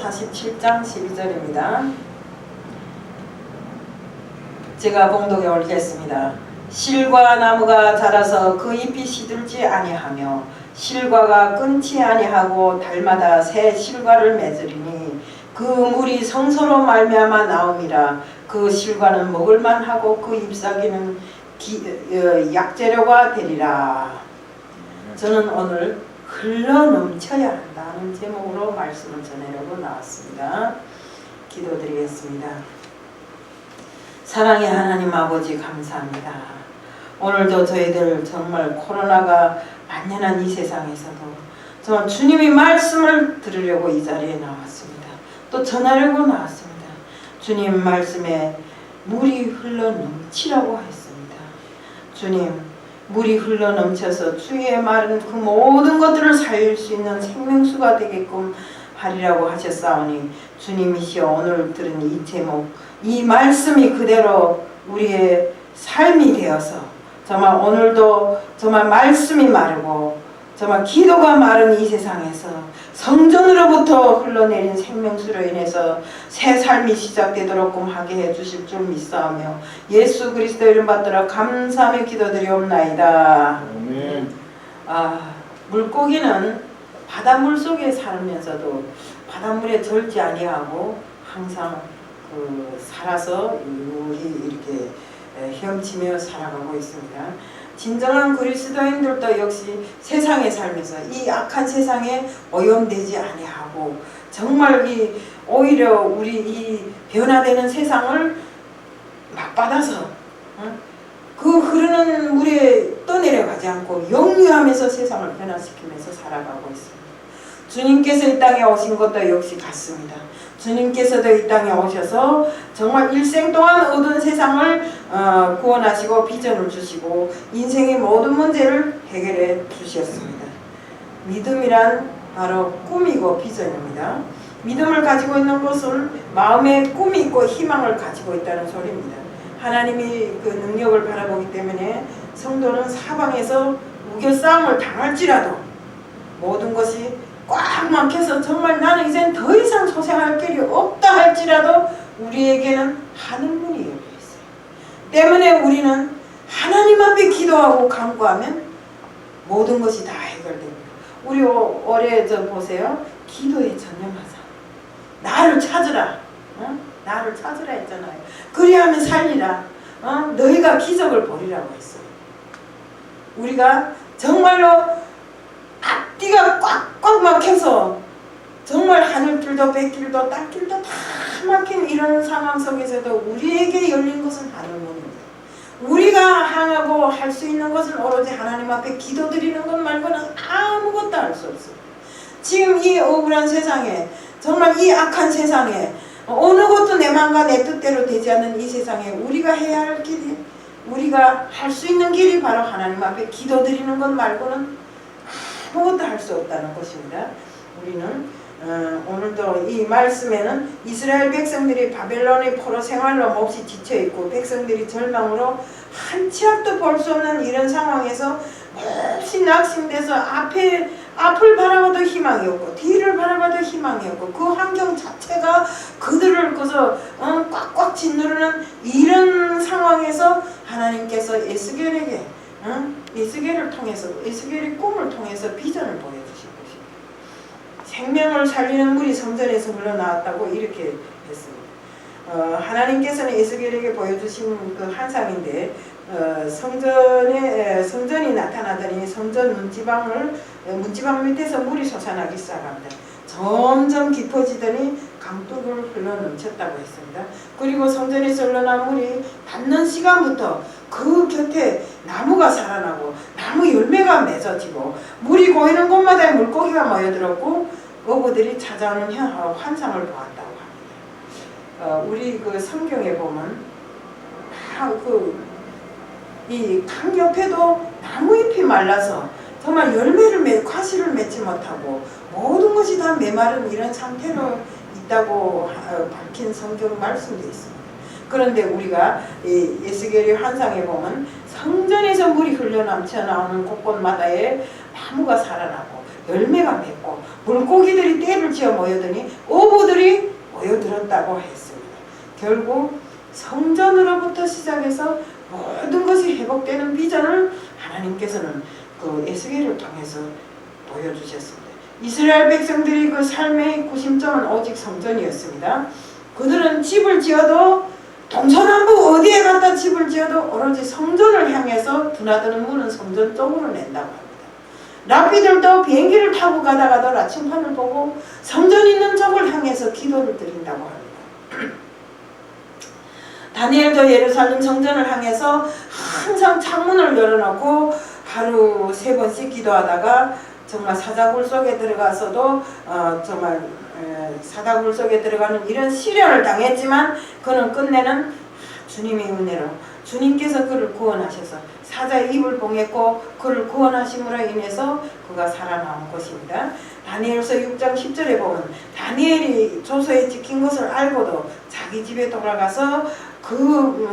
47장 12절입니다. 제가 봉독해 올리겠습니다. 실과 나무가 자라서 그 잎이 시들지 아니하며 실과가 끊지 아니하고 달마다 새 실과를 맺으리니 그 물이 성소로 말미암아 나옴이라. 그 실과는 먹을만하고 그 잎사귀는 약재료가 되리라. 저는 오늘 흘러넘쳐야 한다는 제목으로 말씀을 전하려고 나왔습니다. 기도드리겠습니다. 사랑의 하나님 아버지 감사합니다. 오늘도 저희들 정말 코로나가 만연한 이 세상에서도 정말 주님의 말씀을 들으려고 이 자리에 나왔습니다. 또 전하려고 나왔습니다. 주님 말씀에 물이 흘러넘치라고 했습니다. 주님, 물이 흘러넘쳐서 주의 말은 그 모든 것들을 살릴 수 있는 생명수가 되게끔 하리라고 하셨사오니 주님이시여 오늘 들은 이 제목, 이 말씀이 그대로 우리의 삶이 되어서 정말 오늘도 정말 말씀이 마르고 정말 기도가 마른 이 세상에서 성전으로부터 흘러내린 생명수로 인해서 새 삶이 시작되도록 하게 해주실 줄 믿사오며 예수 그리스도 이름 받들어 감사하며 기도드리옵나이다. 아멘. 물고기는 바닷물 속에 살면서도 바닷물에 절지 아니하고 항상 살아서 이렇게 헤엄치며 살아가고 있습니다. 진정한 그리스도인들도 역시 세상에 살면서 이 악한 세상에 오염되지 아니하고 정말 오히려 우리 이 변화되는 세상을 막받아서 그 흐르는 물에 떠내려가지 않고 역류하면서 세상을 변화시키면서 살아가고 있습니다. 주님께서 이 땅에 오신 것도 역시 같습니다. 주님께서도 이 땅에 오셔서 정말 일생 동안 얻은 세상을 구원하시고 비전을 주시고 인생의 모든 문제를 해결해 주셨습니다. 믿음이란 바로 꿈이고 비전입니다. 믿음을 가지고 있는 것은 마음에 꿈이 있고 희망을 가지고 있다는 소리입니다. 하나님이 그 능력을 바라보기 때문에 성도는 사방에서 우겨싸움을 당할지라도 모든 것이 꽉 막혀서 정말 나는 이젠 더 이상 소생할 길이 없다 할지라도 우리에게는 하늘문이 열려있어요. 때문에 우리는 하나님 앞에 기도하고 간구하면 모든 것이 다 해결됩니다. 우리 올해 보세요. 기도에 전념하자. 나를 찾으라. 나를 찾으라 했잖아요. 그리하면 살리라. 너희가 기적을 보리라고 했어요. 우리가 정말로 앞뒤가 꽉꽉 막혀서 정말 하늘길도 백길도 땅길도 다 막힌 이런 상황 속에서도 우리에게 열린 것은 하늘문입니다. 우리가 향하고 할 수 있는 것은 오로지 하나님 앞에 기도드리는 것 말고는 아무것도 할 수 없습니다. 지금 이 억울한 세상에 정말 이 악한 세상에 어느 것도 내 마음과 내 뜻대로 되지 않는 이 세상에 우리가 해야 할 길이 우리가 할 수 있는 길이 바로 하나님 앞에 기도드리는 것 말고는 아무것도 할 수 없다는 것입니다. 우리는 오늘도 이 말씀에는 이스라엘 백성들이 바벨론의 포로 생활로 몹시 지쳐있고 백성들이 절망으로 한 치 앞도 볼 수 없는 이런 상황에서 몹시 낙심돼서 앞을 바라봐도 희망이 없고 뒤를 바라봐도 희망이 없고 그 환경 자체가 그들을 꽉꽉 짓누르는 이런 상황에서 하나님께서 에스겔에게 에스겔을 통해서 에스겔의 꿈을 통해서 비전을 보여주신 것입니다. 생명을 살리는 물이 성전에서 흘러나왔다고 이렇게 했습니다. 하나님께서는 에스겔에게 보여주신 그 환상인데 성전이 나타나더니 성전 문지방 밑에서 물이 솟아나기 시작합니다. 점점 깊어지더니 강둑을 흘러넘쳤다고 했습니다. 그리고 성전에서 흘러난 물이 닿는 시간부터 그 곁에 나무가 살아나고 나무 열매가 맺어지고 물이 고이는 곳마다 물고기가 모여들었고 어부들이 찾아오는 환상을 보았다고 합니다. 우리 그 성경에 보면 이 강 옆에도 나무잎이 말라서 정말 과실을 맺지 못하고 모든 것이 다 메마른 이런 상태로 있다고 밝힌 성경 말씀도 있습니다. 그런데 우리가 이 에스겔의 환상에 보면 성전에서 물이 흘러넘쳐 나오는 곳곳마다에 나무가 살아나고 열매가 맺고 물고기들이 떼를 지어 모여드니 어부들이 이뤘다고 했습니다. 결국 성전으로부터 시작해서 모든 것이 회복되는 비전을 하나님께서는 그 에스겔을 통해서 보여주셨습니다. 이스라엘 백성들이 그 삶의 구심점은 오직 성전이었습니다. 그들은 집을 지어도 동서남북 어디에 갖다 집을 지어도 오로지 성전을 향해서 드나드는 문은 성전 쪽으로 낸다고 합니다. 랍비들도 비행기를 타고 가다가도 나침판을 보고 성전 있는 쪽을 향해서 기도를 드린다고 합니다. 다니엘도 예루살렘 성전을 향해서 항상 창문을 열어놓고 하루 3번씩 기도하다가 정말 사자굴 속에 들어가서도 정말 사자굴 속에 들어가는 이런 시련을 당했지만 그는 끝내는 주님의 은혜로 주님께서 그를 구원하셔서 사자의 입을 봉했고 그를 구원하심으로 인해서 그가 살아나온 것입니다. 다니엘서 6장 10절에 보면 다니엘이 조서에 찍힌 것을 알고도 자기 집에 돌아가서 그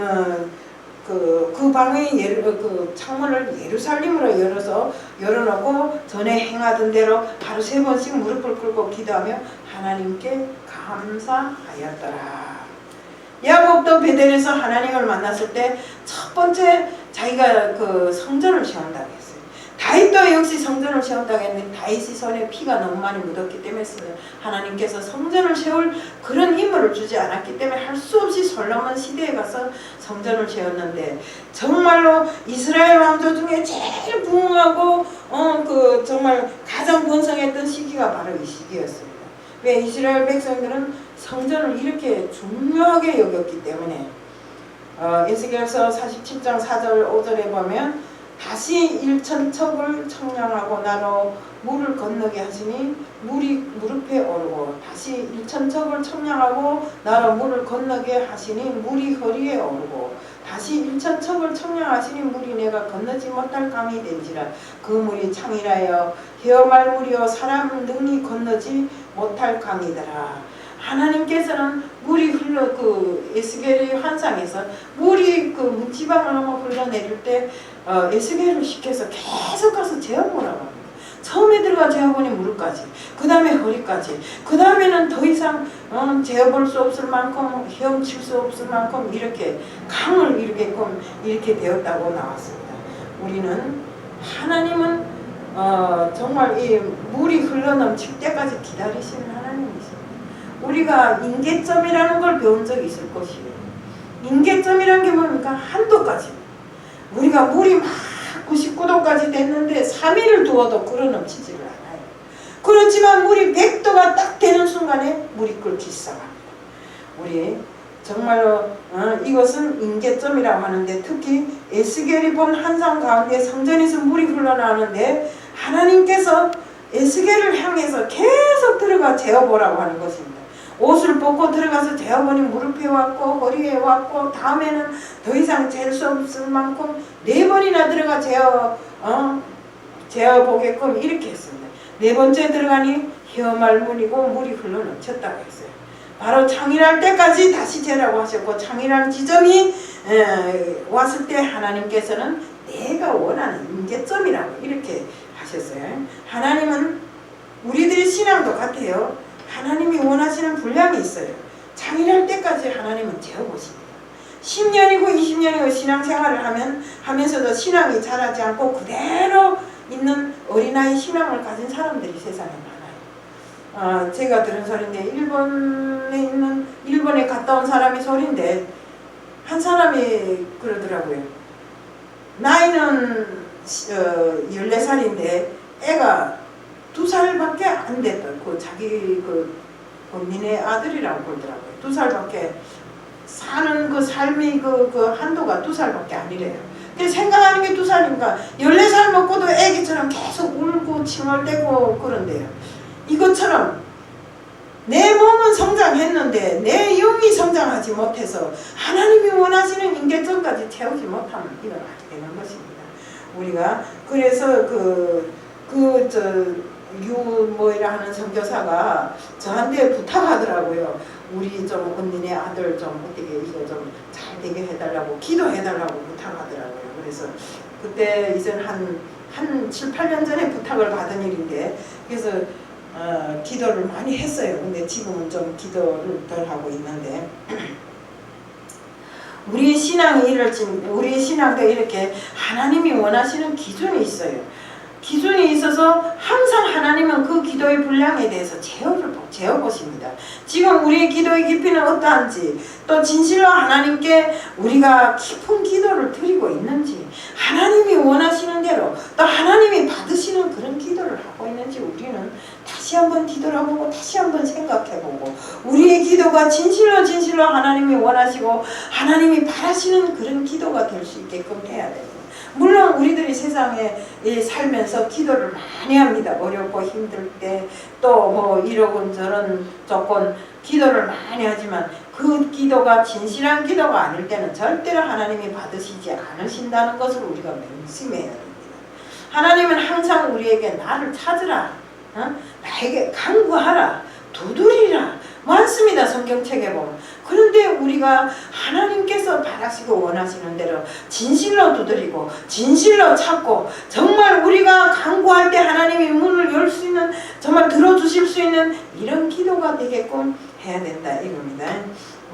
방의 그 창문을 예루살렘으로 열어놓고 전에 행하던 대로 하루 3번씩 무릎을 꿇고 기도하며 하나님께 감사하였더라. 야곱도 베델에서 하나님을 만났을 때 첫 번째 자기가 그 성전을 세운다고 했어요. 다윗도 역시 성전을 세운다고 했는데 다윗이 손에 피가 너무 많이 묻었기 때문에 하나님께서 성전을 세울 그런 인물을 주지 않았기 때문에 할 수 없이 솔로몬 시대에 가서 성전을 세웠는데 정말로 이스라엘 왕조 중에 제일 부흥하고 그 정말 가장 번성했던 시기가 바로 이 시기였습니다. 왜 이스라엘 백성들은 성전을 이렇게 중요하게 여겼기 때문에 에스겔서 47장 4절 5절에 보면 다시 일천척을 청량하고 나로 물을 건너게 하시니 물이 무릎에 오르고 다시 일천척을 청량하고 나로 물을 건너게 하시니 물이 허리에 오르고 다시 일천척을 청량하시니 물이 내가 건너지 못할 강이 된지라 그 물이 창이라여 헤어말 물이여 사람 능히 건너지 못할 강이더라. 하나님께서는 물이 그 에스겔의 환상에서 물이 그 문지방을 한번 흘러내릴 때 에스겔을 시켜서 계속 가서 재어보라고 합니다. 처음에 들어가 재어보니 무릎까지, 그 다음에 허리까지, 그 다음에는 더 이상 재어볼 수 없을 만큼 헤엄칠 수 없을 만큼 이렇게 강을 이렇게 되었다고 나왔습니다. 우리는 하나님은 정말 이 물이 흘러넘칠 때까지 기다리시는 하나님이십니다. 우리가 인계점이라는 걸 배운 적이 있을 것이에요. 인계점이란 게 뭡니까? 한도까지. 우리가 물이 막 99도까지 됐는데 3일을 두어도 끓어 넘치지를 않아요. 그렇지만 물이 100도가 딱 되는 순간에 물이 끓기 시작합니다. 우리 정말로 이것은 인계점이라고 하는데 특히 에스겔이 본 환상 가운데 성전에서 물이 흘러나오는데 하나님께서 에스겔을 향해서 계속 들어가 재어보라고 하는 것입니다. 옷을 벗고 들어가서 재어보니 무릎에 왔고 허리에 왔고 다음에는 더 이상 잴 수 없을 만큼 4번이나 들어가 재어보게끔 이렇게 했습니다. 4번째 들어가니 헤어말 문이고 물이 흘러넘쳤다고 했어요. 바로 창이랄 때까지 다시 재라고 하셨고 창이라는 지점이 왔을 때 하나님께서는 내가 원하는 인계점이라고 이렇게 하셨어요. 하나님은 우리들의 신앙도 같아요. 하나님이 원하시는 분량이 있어요. 창이랄 때까지 하나님은 재어보십니다. 10년이고 20년이고 신앙생활을 하면서도 신앙이 자라지 않고 그대로 있는 어린아이 신앙을 가진 사람들이 세상에 많아요. 제가 들은 소리인데 일본에 갔다 온 사람이 소리인데 한 사람이 그러더라고요. 나이는 14살인데 애가 2살밖에 안 됐던 자기 본인의 아들이라고 그러더라고요. 2살밖에 사는 그 삶의 그 한도가 2살밖에 아니래요. 근데 생각하는 게 2살이니까 14살 먹고도 애기처럼 계속 울고 칭얼대고 그런데요. 이것처럼 내 몸은 성장했는데 내 영이 성장하지 못해서 하나님이 원하시는 인계점까지 채우지 못하면 이건 안 되는 것입니다. 우리가 그래서 유뭐이라 하는 선교사가 저한테 부탁하더라고요. 우리 좀 언니네 아들 좀 어떻게 이거 좀 잘 되게 해달라고 기도해달라고 부탁하더라고요. 그래서 그때 이제 한 7, 8년 전에 부탁을 받은 일인데 그래서 기도를 많이 했어요. 근데 지금은 좀 기도를 덜 하고 있는데 우리 신앙이 우리 신앙도 이렇게 하나님이 원하시는 기준이 있어요. 기준이 있어서 항상 하나님은 그 기도의 분량에 대해서 재어보십니다. 지금 우리의 기도의 깊이는 어떠한지, 또 진실로 하나님께 우리가 깊은 기도를 드리고 있는지, 하나님이 원하시는 대로 또 하나님이 받으시는 그런 기도를 하고 있는지 우리는 다시 한번 뒤돌아보고 다시 한번 생각해보고, 우리의 기도가 진실로 하나님이 원하시고 하나님이 바라시는 그런 기도가 될 수 있게끔 해야 됩니다. 물론 우리들이 세상에 살면서 기도를 많이 합니다. 어렵고 힘들 때, 또 뭐 이러곤저런 조건 기도를 많이 하지만 그 기도가 진실한 기도가 아닐 때는 절대로 하나님이 받으시지 않으신다는 것을 우리가 명심해야 됩니다. 하나님은 항상 우리에게 나를 찾으라, 나에게 간구하라, 두드리라 많습니다. 성경책에 보면. 그런데 우리가 하나님께서 바라시고 원하시는 대로 진실로 두드리고 진실로 찾고, 정말 우리가 간구할 때 하나님이 문을 열 수 있는, 정말 들어주실 수 있는 이런 기도가 되게끔 해야 된다 이겁니다.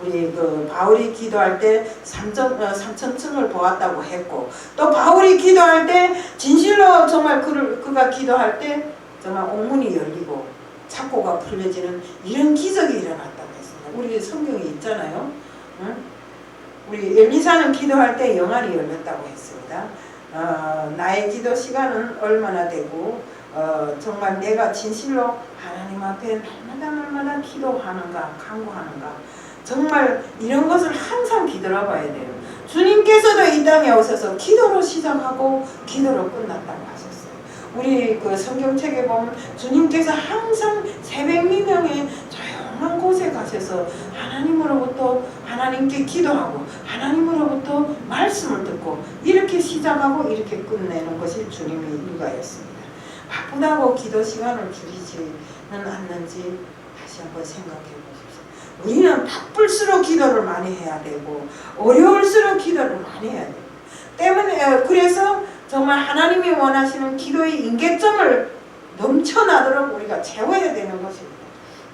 우리 바울이 기도할 때 3천층을 보았다고 했고, 또 바울이 기도할 때 진실로 정말 그가 기도할 때 정말 옥문이 열리고 창고가 풀려지는 이런 기적이 일어났다고 했습니다. 우리 성경에 있잖아요. 우리 엘리사는 기도할 때 영안이 열렸다고 했습니다. 나의 기도 시간은 얼마나 되고 정말 내가 진실로 하나님 앞에 날마다 기도하는가, 간구하는가, 정말 이런 것을 항상 뒤돌아봐야 돼요. 주님께서도 이 땅에 오셔서 기도로 시작하고 기도로 끝났다고 하셨어요. 우리 성경책에 보면 주님께서 항상 새벽 미명에 조용한 곳에 가셔서 하나님으로부터 하나님께 기도하고 하나님으로부터 말씀을 듣고 이렇게 시작하고 이렇게 끝내는 것이 주님의 일과였습니다. 바쁘다고 기도 시간을 줄이지는 않는지 다시 한번 생각해 보십시오. 우리는 바쁠수록 기도를 많이 해야 되고 어려울수록 기도를 많이 해야 돼요. 때문에 그래서 정말 하나님이 원하시는 기도의 임계점을 넘쳐나도록 우리가 채워야 되는 것입니다.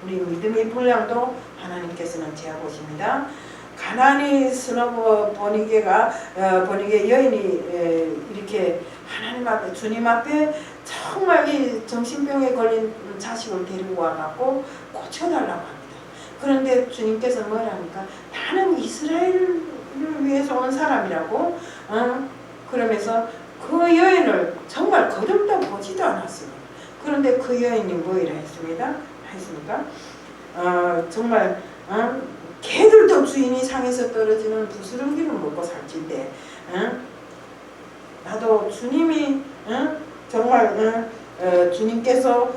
우리 믿음의 분량도 하나님께서는 재어보십니다. 가나안의 스노브 보니게 여인이 이렇게 하나님 앞에, 주님 앞에 정말 이 정신병에 걸린 자식을 데리고 와갖고 고쳐달라고 합니다. 그런데 주님께서 뭐랍니까? 나는 이스라엘을 위해서 온 사람이라고, 그러면서 그 여인을 정말 거듭도 보지도 않았습니다. 그런데 그 여인이 뭐이라 했습니까? 정말 개들도 주인이 상에서 떨어지는 부스러기를 먹고 살진데 나도 주님이 정말 주님께서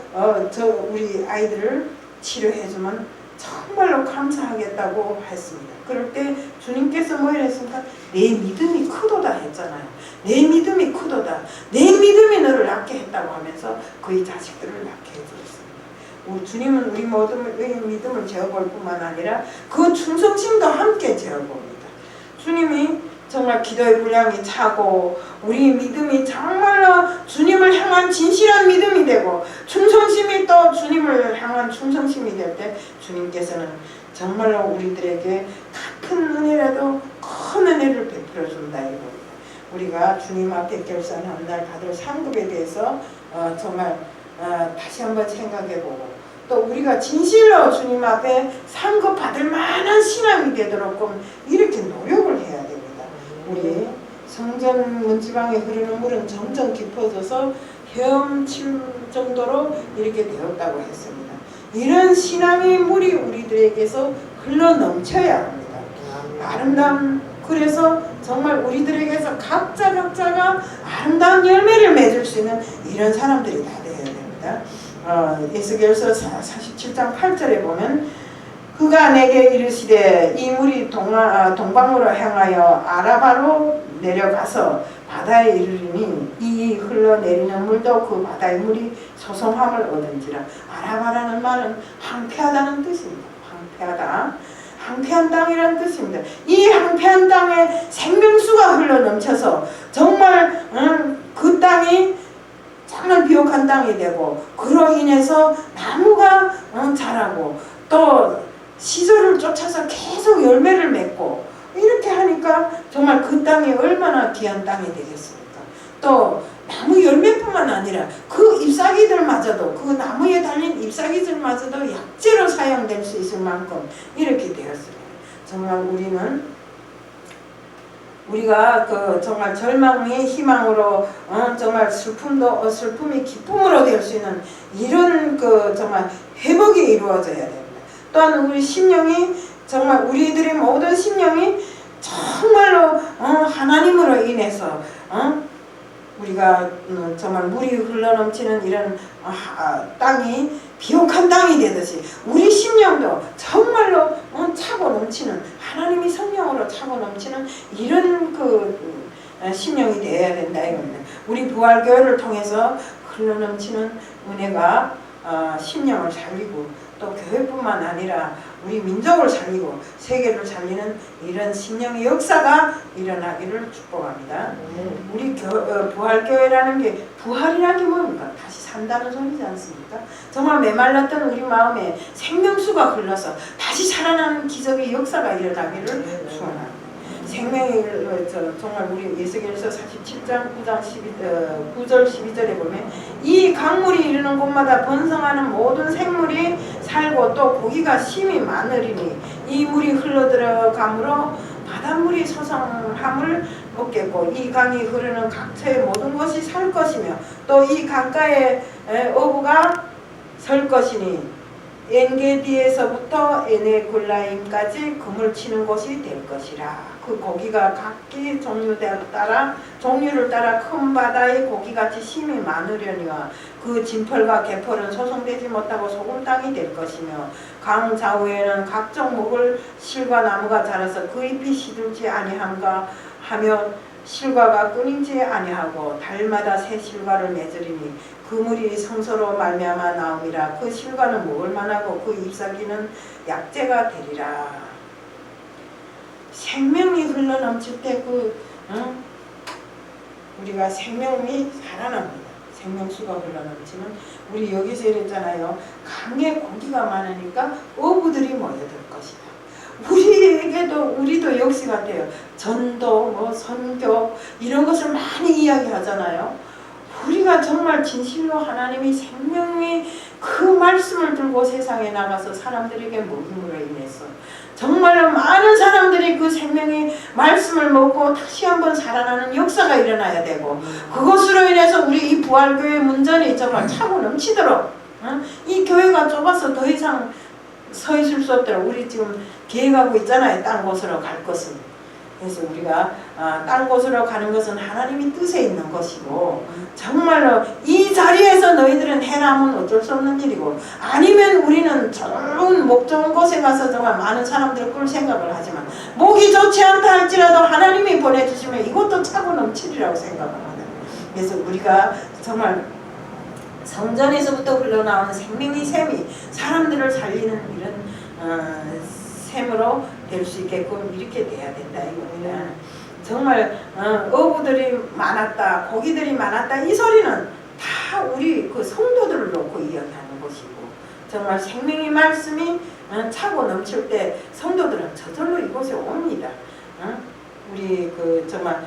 우리 아이들을 치료해주면 정말로 감사하겠다고 했습니다. 그럴 때 주님께서 뭐라 했습니까? 내 믿음이 크도다 했잖아요. 내 믿음이 크도다. 내 믿음이 너를 낫게 했다고 하면서 그의 자식들을 낫게 해주었습니다. 우리 주님은 우리 모두의 믿음을 재어볼 뿐만 아니라 그 충성심도 함께 재어봅니다. 주님이 정말 기도의 분량이 차고 우리 믿음이 정말로 주님을 향한 진실한 믿음이 되고 충성심이 또 주님을 향한 충성심이 될 때 주님께서는 정말로 우리들에게 같은 은혜라도 큰 은혜를 베풀어 준다 이겁니다. 우리가 주님 앞에 결산하는 날 받을 상급에 대해서 정말 다시 한번 생각해보고, 또 우리가 진실로 주님 앞에 상급 받을 만한 신앙이 되도록 이렇게 노력을 해야 됩니다. 우리 성전 문지방에 흐르는 물은 점점 깊어져서 헤엄칠 정도로 이렇게 되었다고 했습니다. 이런 신앙의 물이 우리들에게서 흘러 넘쳐야 합니다. 아름다운, 그래서 정말 우리들에게서 각자가 아름다운 열매를 맺을 수 있는 이런 사람들이 다 되어야 됩니다. 에스겔서 47장 8절에 보면 그가 내게 이르시되 이 물이 동방으로 향하여 아라바로 내려가서 바다에 이르리니 이 흘러내리는 물도 그 바다의 물이 소송함을 얻은지라. 아라바라는 말은 황폐하다는 뜻입니다. 황폐한 땅이라는 뜻입니다. 이 황폐한 땅에 생명수가 흘러 넘쳐서 정말 그 땅이 정말 비옥한 땅이 되고 그로 인해서 나무가 자라고 또 시절을 쫓아서 계속 열매를 맺고 이렇게 하니까 정말 그 땅이 얼마나 귀한 땅이 되겠습니까? 또 나무 열매뿐만 아니라 그 잎사귀들마저도 그 나무에 달린 잎사귀들마저도 약재로 사용될 수 있을 만큼 이렇게 되었습니다. 정말 우리가 그 정말 절망이 희망으로 정말 슬픔이 기쁨으로 될 수 있는 이런 그 정말 회복이 이루어져야 됩니다. 또한 우리 심령이 정말 우리들의 모든 심령이 정말로 하나님으로 인해서 우리가 정말 물이 흘러넘치는 이런 땅이 비옥한 땅이 되듯이 우리 심령도 정말로 차고 넘치는 하나님이 성령으로 차고 넘치는 이런 그 심령이 되어야 된다 이겁니다. 우리 부활교회를 통해서 흘러넘치는 은혜가 심령을 살리고 또 교회뿐만 아니라 우리 민족을 살리고 세계를 살리는 이런 심령의 역사가 일어나기를 축복합니다. 우리 부활교회라는 게 부활이라는 게 뭡니까? 다시 산다는 소리지 않습니까? 정말 메말랐던 우리 마음에 생명수가 흘러서 다시 살아나는 기적의 역사가 일어나기를 축원합니다. 생명이 정말 우리 예수계에서 47장 9절 12절에 보면 이 강물이 이르는 곳마다 번성하는 모든 생물이 살고 또 고기가 심이 많으리니 이 물이 흘러들어가므로 바닷물이 소성함을 얻겠고 이 강이 흐르는 각처의 모든 것이 살 것이며 또 이 강가에 어부가 설 것이니 엔게디에서부터 에네골라임까지 그물 치는 곳이 될 것이라. 그 고기가 각기 종류를 따라 큰 바다의 고기같이 심이 많으려니와 그 진펄과 개펄은 소송되지 못하고 소금 땅이 될 것이며 강 좌우에는 각종 먹을 실과 나무가 자라서 그 잎이 시들지 아니함가 하며 실과가 끊이지 아니하고 달마다 새 실과를 맺으리니 그 물이 성소로 말미암아 나옴이라. 그 실과는 먹을 만하고 그 잎사귀는 약재가 되리라. 생명이 흘러넘칠 때 우리가 생명이 살아납니다. 생명수가 흘러넘치는 우리 여기서 이랬잖아요. 강에 고기가 많으니까 어부들이 모여들 것이다. 우리도 역시 같아요. 전도, 선교 이런 것을 많이 이야기하잖아요. 우리가 정말 진실로 하나님이 생명의 그 말씀을 들고 세상에 나가서 사람들에게 먹임으로 인해서 정말로 많은 사람들이 그 생명의 말씀을 먹고 다시 한번 살아나는 역사가 일어나야 되고 그것으로 인해서 우리 이 부활교회 문전이 정말 차고 넘치도록 이 교회가 좁아서 더 이상 서 있을 수 없도록 우리 지금 계획하고 있잖아요. 딴 곳으로 갈 것은. 그래서 우리가 딴 곳으로 가는 것은 하나님이 뜻에 있는 것이고 정말로 이 자리에서 너희들은 해라면 어쩔 수 없는 일이고 아니면 우리는 좋은 목 좋은 곳에 가서 정말 많은 사람들을 끌 생각을 하지만 목이 좋지 않다 할지라도 하나님이 보내주시면 이것도 차고 넘치리라고 생각을 합니다. 그래서 우리가 정말 성전에서부터 흘러나오는 생명의 샘이 사람들을 살리는 이런 샘으로 될 수 있게끔 이렇게 돼야 된다 이겁니다. 정말 어부들이 많았다, 고기들이 많았다 이 소리는 다 우리 그 성도들을 놓고 이야기하는 것이고 정말 생명의 말씀이 차고 넘칠 때 성도들은 저절로 이곳에 옵니다. 우리 정말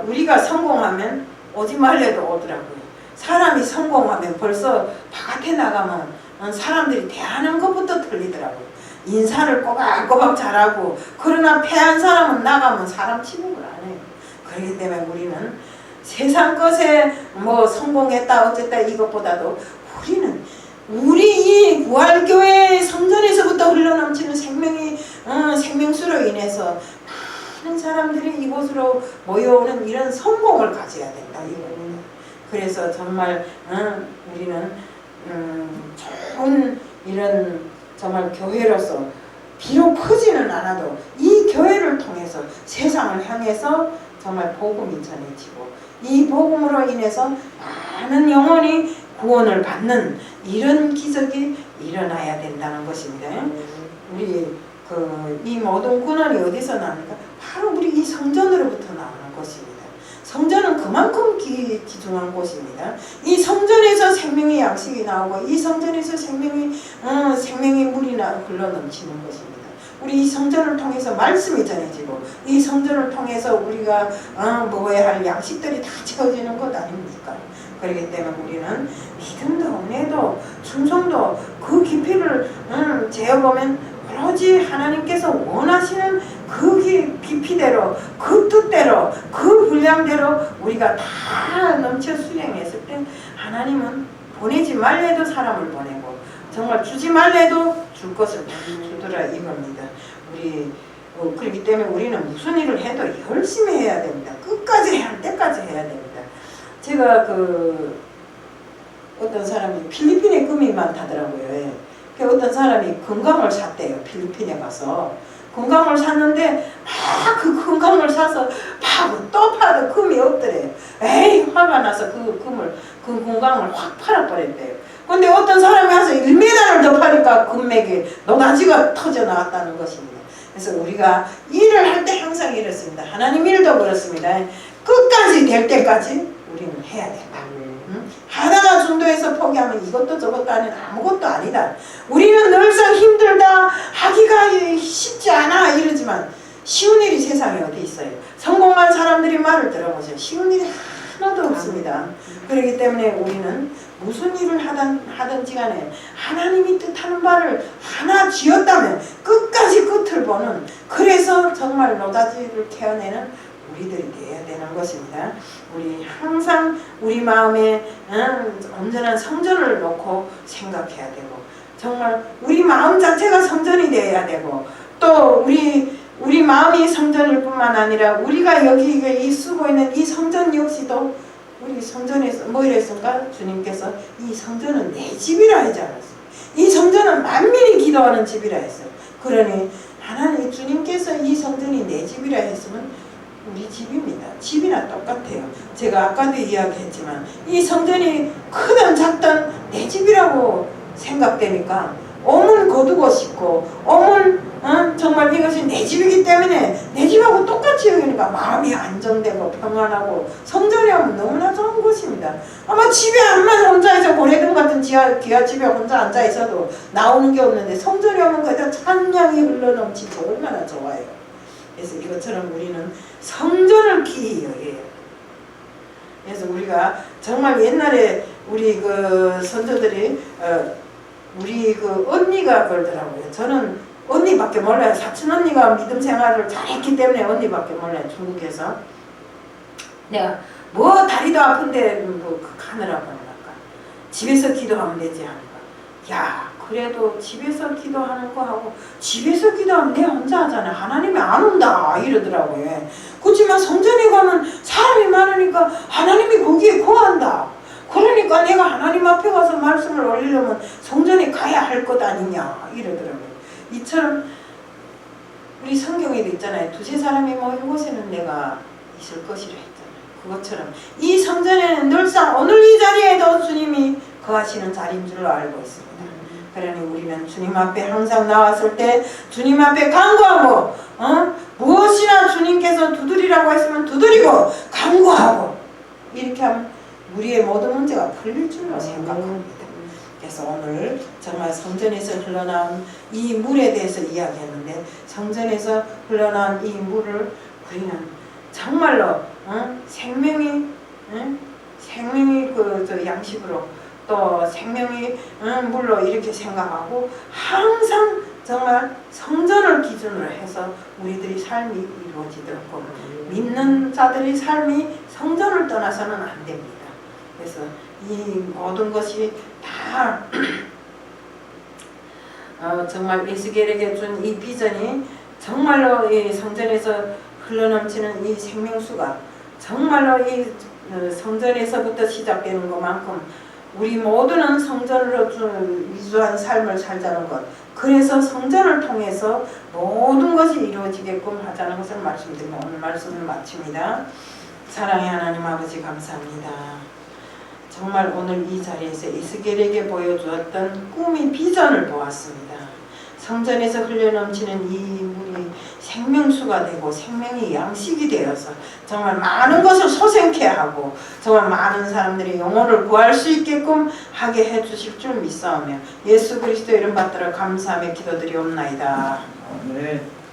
우리가 성공하면 오지 말래도 오더라고요. 사람이 성공하면 벌써 바깥에 나가면 사람들이 대하는 것부터 틀리더라고요. 인사를 꼬박꼬박 잘하고 그러나 패한 사람은 나가면 사람 취급을 안 해요. 그렇기 때문에 우리는 세상 것에 뭐 성공했다 어쨌다 이것보다도 우리는 우리 이 부활교회 성전에서부터 흘러넘치는 생명수로 인해서 많은 사람들이 이곳으로 모여오는 이런 성공을 가져야 된다 이거는. 그래서 정말 우리는 좋은 이런 정말 교회로서 비록 크지는 않아도 이 교회를 통해서 세상을 향해서 정말 복음이 전해지고 이 복음으로 인해서 많은 영혼이 구원을 받는 이런 기적이 일어나야 된다는 것입니다. 우리 이 모든 구원이 어디서 나옵니까? 바로 우리 이 성전으로부터 나오는 것입니다. 성전은 그만큼 귀중한 곳입니다. 이 성전에서 생명의 양식이 나오고 이 성전에서 생명의 물이 흘러 넘치는 것입니다. 우리 이 성전을 통해서 말씀이 전해지고 이 성전을 통해서 우리가 먹어야 할 양식들이 다 채워지는 것 아닙니까? 그렇기 때문에 우리는 믿음도 은혜도 충성도 그 깊이를 재어보면 오로지 하나님께서 원하시는 그 깊이대로 그 뜻대로 그 분량대로 우리가 다 넘쳐 수행했을 때 하나님은 보내지 말래도 사람을 보내고 정말 주지 말래도 줄 것을 다 주더라 이겁니다. 그렇기 때문에 우리는 무슨 일을 해도 열심히 해야 됩니다. 끝까지 할 때까지 해야 됩니다. 제가 어떤 사람이 필리핀에 금이 많다더라고요. 어떤 사람이 건강을 샀대요. 필리핀에 가서 건강을 샀는데 막 그 건강을 사서 파고 또 파도 금이 없더래요. 에이 화가 나서 그 건강을 확 팔아버렸대요. 근데 어떤 사람이 와서 1m를 더 파니까 금맥이 노다지가 터져 나왔다는 것입니다. 그래서 우리가 일을 할 때 항상 이렇습니다. 하나님 일도 그렇습니다. 끝까지 될 때까지 우리는 해야 된다. 하다가 중도에서 포기하면 이것도 저것도 아닌 아무것도 아니다. 우리는 늘상 힘들다 하기가 쉽지 않아 이러지만 쉬운 일이 세상에 어디 있어요. 성공한 사람들이 말을 들어보세요. 쉬운 일이 하나도 없습니다. 그렇기 때문에 우리는 무슨 일을 하든지 간에 하나님이 뜻하는 바를 하나 쥐었다면 끝까지 끝을 보는 그래서 정말 노다지를 캐어내는 우리들이 되어야 되는 것입니다. 우리 항상 우리 마음에 온전한 성전을 놓고 생각해야 되고 정말 우리 마음 자체가 성전이 되어야 되고 또 우리 마음이 성전일 뿐만 아니라 우리가 여기 쓰고 있는 이 성전 역시도 우리 성전에서 뭐 이랬을까? 주님께서 이 성전은 내 집이라 하지 않았어요. 이 성전은 만민이 기도하는 집이라 했어요. 그러니 하나님 주님께서 이 성전이 내 집이라 했으면 우리 집입니다. 집이나 똑같아요. 제가 아까도 이야기했지만 이 성전이 크든 작든 내 집이라고 생각되니까 오문 거두고 싶고 정말 이것이 내 집이기 때문에 내 집하고 똑같이 여기니까 마음이 안정되고 평안하고 성전에 오면 너무나 좋은 곳입니다. 아마 집에 암만 혼자서 고래등 같은 기와집에 혼자 앉아있어도 나오는 게 없는데 성전에 오면 거기다 찬양이 흘러넘치고 얼마나 좋아요. 그래서 이것처럼 우리는 성전을 기히 여겨요. 그래서 우리가 정말 옛날에 우리 선조들이 우리 언니가 그러더라고요. 저는 언니밖에 몰라요. 사촌 언니가 믿음 생활을 잘했기 때문에 언니밖에 몰라요. 중국에서 내가 뭐 다리도 아픈데 가느라고 하니까 집에서 기도하면 되지 하니까 야 그래도 집에서 기도하는 거 하고 집에서 기도하면 내 혼자 하잖아. 하나님이 안 온다 이러더라고요. 그렇지만 성전에 가면 사람이 많으니까 하나님이 거기에 거한다. 그러니까 내가 하나님 앞에 가서 말씀을 올리려면 성전에 가야 할 것 아니냐 이러더라고요. 이처럼 우리 성경에도 있잖아요. 두세 사람이 모인 곳에는 내가 있을 것이라 했잖아요. 그것처럼 이 성전에는 늘상 오늘 이 자리에도 주님이 거하시는 자리인 줄로 알고 있습니다. 그러니 우리는 주님 앞에 항상 나왔을 때 주님 앞에 간구하고 무엇이나 주님께서 두드리라고 했으면 두드리고 간구하고 이렇게 하면 우리의 모든 문제가 풀릴 줄로 생각합니다. 그래서 오늘 정말 성전에서 흘러나온 이 물에 대해서 이야기했는데 성전에서 흘러나온 이 물을 우리는 정말로 생명이 양식으로 또 생명이 물로 이렇게 생각하고 항상 정말 성전을 기준으로 해서 우리들이 삶이 이루어지도록 믿는 자들의 삶이 성전을 떠나서는 안 됩니다. 그래서 이 모든 것이 다 정말 에스겔에게 준 이 비전이 정말로 이 성전에서 흘러넘치는 이 생명수가 정말로 이 성전에서부터 시작되는 것만큼 우리 모두는 성전으로 위주한 삶을 살자는 것, 그래서 성전을 통해서 모든 것이 이루어지게끔 하자는 것을 말씀드리고 오늘 말씀을 마칩니다. 사랑의 하나님 아버지 감사합니다. 정말 오늘 이 자리에서 에스겔에게 보여주었던 꿈의 비전을 보았습니다. 성전에서 흘러넘치는 이 물이 그분이 생명수가 되고 생명이 양식이 되어서 정말 많은 것을 소생케 하고 정말 많은 사람들이 영혼을 구할 수 있게끔 하게 해주실 줄 믿사오며 예수 그리스도 이름 받들어 감사하며 기도드리옵나이다. 아멘.